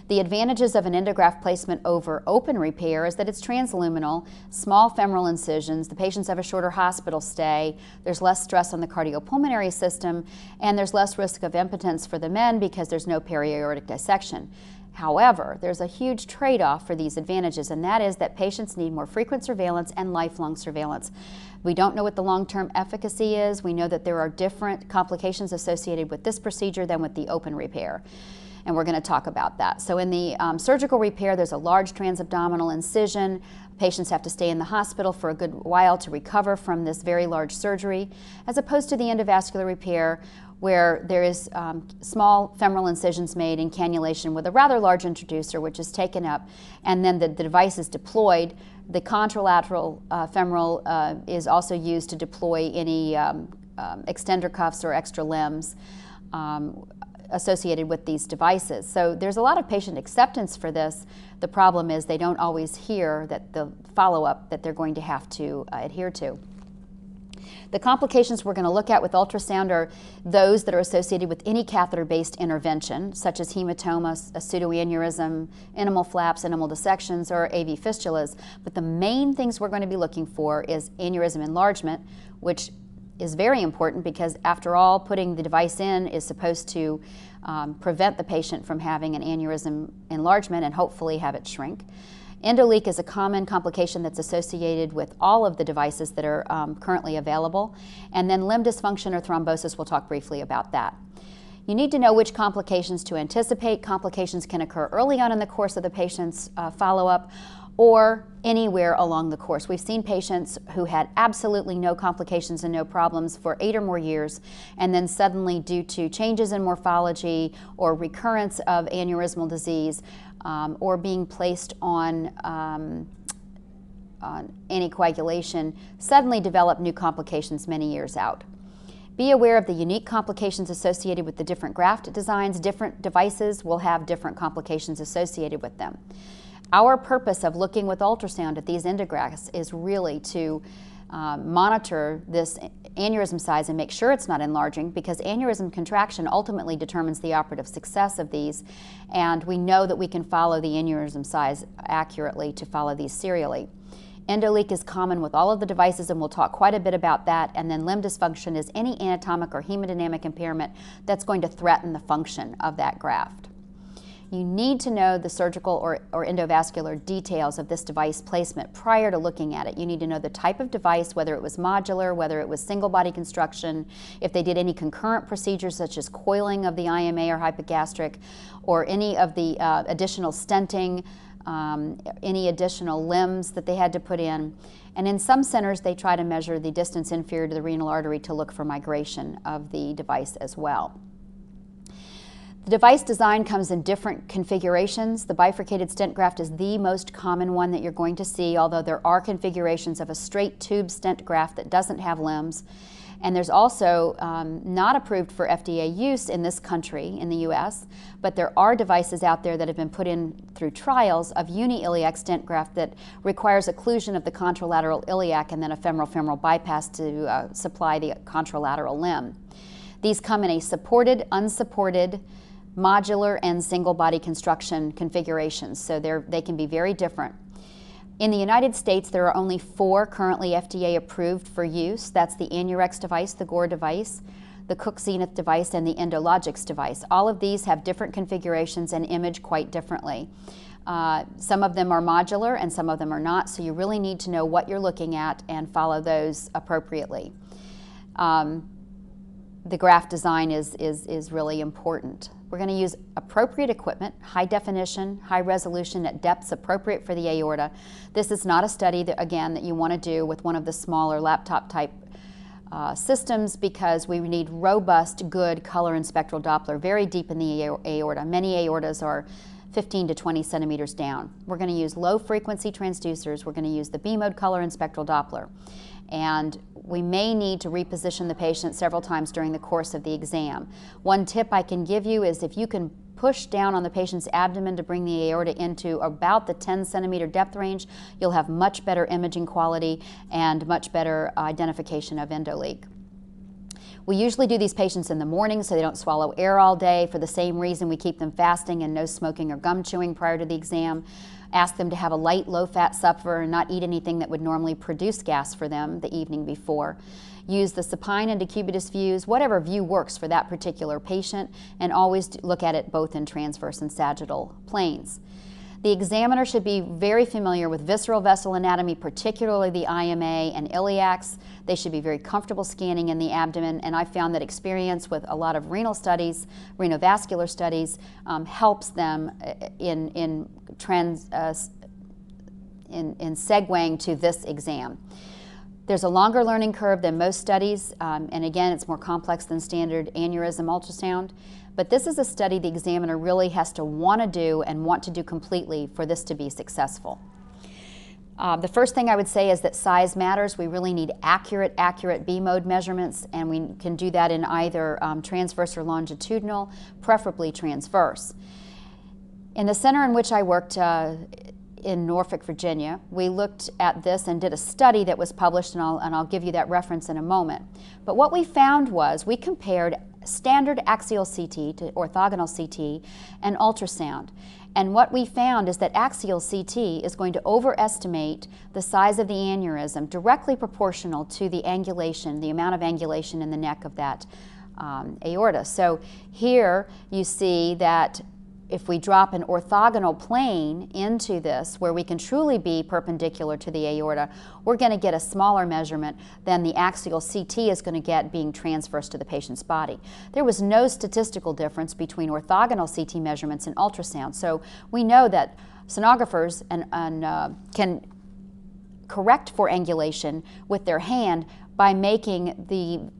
The advantages of an endograft placement over open repair is that it's transluminal, small femoral incisions, the patients have a shorter hospital stay, there's less stress on the cardiopulmonary system, and there's less risk of impotence for the men because there's no periaortic dissection. However, there's a huge trade-off for these advantages, and that is that patients need more frequent surveillance and lifelong surveillance. We don't know what the long-term efficacy is. We know that there are different complications associated with this procedure than with the open repair, and we're going to talk about that. So in the surgical repair, there's a large transabdominal incision. Patients have to stay in the hospital for a good while to recover from this very large surgery, as opposed to the endovascular repair, where there is small femoral incisions made in cannulation with a rather large introducer, which is taken up, and then the device is deployed. The contralateral femoral is also used to deploy any extender cuffs or extra limbs associated with these devices. So there's a lot of patient acceptance for this. The problem is they don't always hear that the follow-up that they're going to have to adhere to. The complications we're going to look at with ultrasound are those that are associated with any catheter-based intervention, such as hematoma, a pseudoaneurysm, intimal flaps, intimal dissections, or AV fistulas. But the main things we're going to be looking for is aneurysm enlargement, which is very important because, after all, putting the device in is supposed to prevent the patient from having an aneurysm enlargement and hopefully have it shrink. Endoleak is a common complication that's associated with all of the devices that are currently available. And then limb dysfunction or thrombosis, we'll talk briefly about that. You need to know which complications to anticipate. Complications can occur early on in the course of the patient's follow-up or anywhere along the course. We've seen patients who had absolutely no complications and no problems for 8 or more years, and then suddenly, due to changes in morphology or recurrence of aneurysmal disease, or being placed on anticoagulation, suddenly develop new complications many years out. Be aware of the unique complications associated with the different graft designs. Different devices will have different complications associated with them. Our purpose of looking with ultrasound at these endografts is really to monitor this aneurysm size and make sure it's not enlarging, because aneurysm contraction ultimately determines the operative success of these, and we know that we can follow the aneurysm size accurately to follow these serially. Endoleak is common with all of the devices, and we'll talk quite a bit about that. And then limb dysfunction is any anatomic or hemodynamic impairment that's going to threaten the function of that graft. You need to know the surgical or endovascular details of this device placement prior to looking at it. You need to know the type of device, whether it was modular, whether it was single body construction, if they did any concurrent procedures such as coiling of the IMA or hypogastric, or any of the additional stenting, any additional limbs that they had to put in. And in some centers, they try to measure the distance inferior to the renal artery to look for migration of the device as well. The device design comes in different configurations. The bifurcated stent graft is the most common one that you're going to see, although there are configurations of a straight tube stent graft that doesn't have limbs. And there's also not approved for FDA use in this country, in the US, but there are devices out there that have been put in through trials of uni-iliac stent graft that requires occlusion of the contralateral iliac and then a femoral bypass to supply the contralateral limb. These come in a supported, unsupported, modular, and single body construction configurations, so they can be very different. In the United States, there are only 4 currently FDA approved for use. That's the Anurex device, the Gore device, the Cook Zenith device, and the Endologix device. All of these have different configurations and image quite differently. Some of them are modular and some of them are not, so you really need to know what you're looking at and follow those appropriately. The graft design is really important. We're going to use appropriate equipment, high definition, high resolution at depths appropriate for the aorta. This is not a study that, again, that you want to do with one of the smaller laptop type systems, because we need robust, good color and spectral Doppler very deep in the aorta. Many aortas are 15 to 20 centimeters down. We're going to use low frequency transducers. We're going to use the B-mode color and spectral Doppler. And we may need to reposition the patient several times during the course of the exam. One tip I can give you is, if you can push down on the patient's abdomen to bring the aorta into about the 10 centimeter depth range, you'll have much better imaging quality and much better identification of endoleak. We usually do these patients in the morning so they don't swallow air all day. For the same reason, we keep them fasting and no smoking or gum chewing prior to the exam. Ask them to have a light, low-fat supper and not eat anything that would normally produce gas for them the evening before. Use the supine and decubitus views, whatever view works for that particular patient, and always look at it both in transverse and sagittal planes. The examiner should be very familiar with visceral vessel anatomy, particularly the IMA and iliacs. They should be very comfortable scanning in the abdomen, and I found that experience with a lot of renal studies, renovascular studies, helps them in segueing to this exam. There's a longer learning curve than most studies, and again, it's more complex than standard aneurysm ultrasound. But this is a study the examiner really has to want to do and want to do completely for this to be successful. The first thing I would say is that size matters. We really need accurate B mode measurements, and we can do that in either transverse or longitudinal, preferably transverse. In the center in which I worked in Norfolk, Virginia, we looked at this and did a study that was published, and I'll give you that reference in a moment. But what we found was we compared standard axial CT to orthogonal CT and ultrasound. And what we found is that axial CT is going to overestimate the size of the aneurysm directly proportional to the angulation, the amount of angulation in the neck of that aorta. So here you see that if we drop an orthogonal plane into this, where we can truly be perpendicular to the aorta, we're going to get a smaller measurement than the axial CT is going to get being transverse to the patient's body. There was no statistical difference between orthogonal CT measurements and ultrasound. So we know that sonographers can correct for angulation with their hand by making the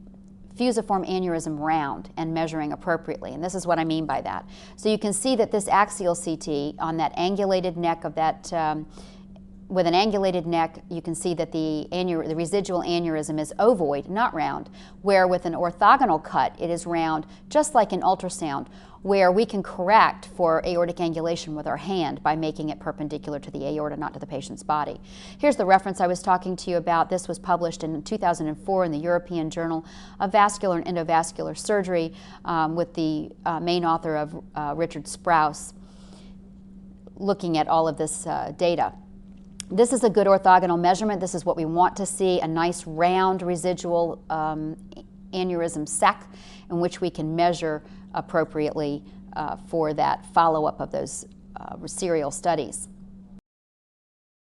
fusiform aneurysm round and measuring appropriately, and this is what I mean by that. So you can see that this axial CT on that angulated neck of that, with an angulated neck, you can see that the residual aneurysm is ovoid, not round, where with an orthogonal cut, it is round, just like in ultrasound, where we can correct for aortic angulation with our hand by making it perpendicular to the aorta, not to the patient's body. Here's the reference I was talking to you about. This was published in 2004 in the European Journal of Vascular and Endovascular Surgery with the main author of Richard Sprouse, looking at all of this data. This is a good orthogonal measurement. This is what we want to see, a nice round residual aneurysm sac in which we can measure appropriately for that follow-up of those serial studies.